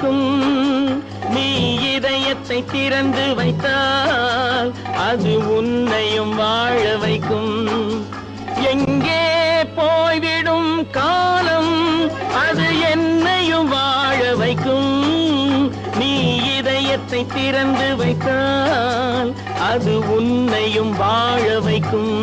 வைக்கும். நீ இதயத்தை திறந்து வைத்தால் அது உன்னையும் வாழ வைக்கும். எங்கே போய்விடும் காலம் அது என்னையும் வாழ வைக்கும். நீ இதயத்தை திறந்து வைத்தால் அது உன்னையும் வாழ வைக்கும்.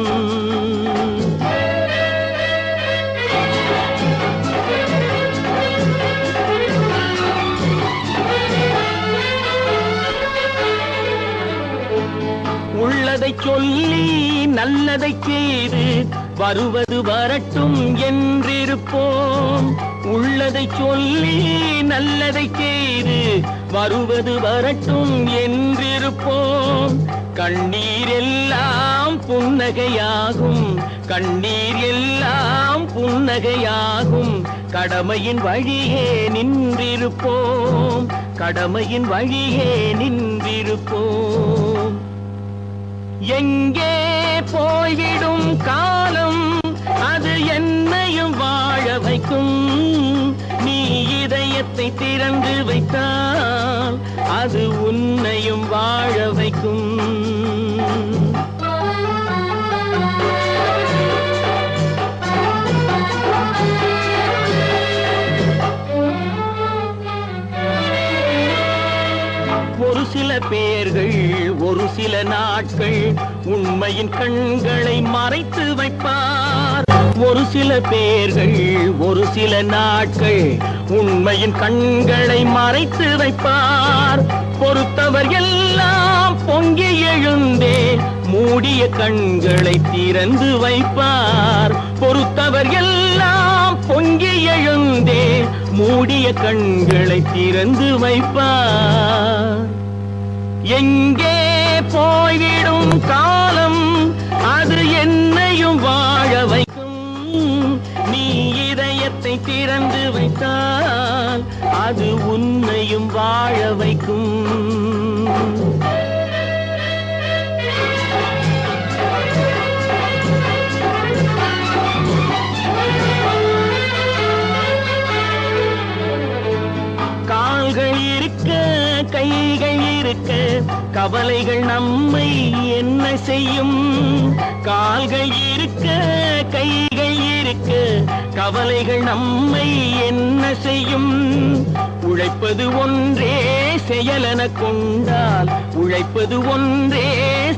உள்ளதை சொல்லி நல்லதை செய்து வருவது வரட்டும் என்றிருப்போம். உள்ளதை சொல்லி நல்லதை செய்து வருவது வரட்டும் என்றிருப்போம். கண்ணீர் எல்லாம் புன்னகையாகும், கண்ணீர் எல்லாம் புன்னகையாகும். கடமையின் வழியே நின்றிருப்போம், கடமையின் வழியே நின்றிருப்போம். எங்கே போய்விடும் காலம் அது என்னையும் வாழ வைக்கும். நீ இதயத்தை திறந்து வைத்தால் அது உன்னையும் வாழ வைக்கும். ஒரு சில பேர்கள் ஒரு சில நாட்கள் உண்மையின் கண்களை மறைத்து வைப்பார். ஒரு சில பேர்கள் ஒரு சில நாட்கள் உண்மையின் கண்களை மறைத்து வைப்பார். பொறுத்தவர் எல்லாம் பொங்கி எழுந்தே மூடிய கண்களை திறந்து வைப்பார். பொறுத்தவர் எல்லாம் பொங்கி எழுந்தே மூடிய கண்களை திறந்து வைப்பார். எங்கே போய்விடும் காலம் அது என்னையும் வாழ வைக்கும். நீ இதயத்தை திறந்து வைத்தால் அது உன்னையும் வாழ வைக்கும். கால்கள் இருக்க கைகள் இருக்க கவலைகள் நம்மை என்ன செய்யும். கால்கள் இருக்க கைகள் இருக்க கவலைகள் நம்மை என்ன செய்யும். உழைப்பது ஒன்றே செயலென கொண்டால், உழைப்பது ஒன்றே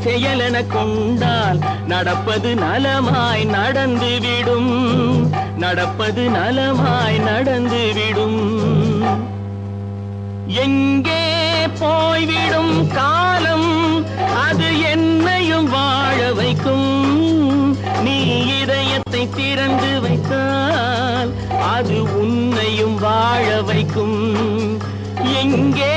செயலென கொண்டால் நடப்பது நலமாய் நடந்துவிடும், நடப்பது நலமாய் நடந்துவிடும். எங்கே போய்விடும் காலம் அது என்னையும் வாழ வைக்கும். நீ இதயத்தை திறந்து வைத்தால் அது உன்னையும் வாழ வைக்கும். எங்கே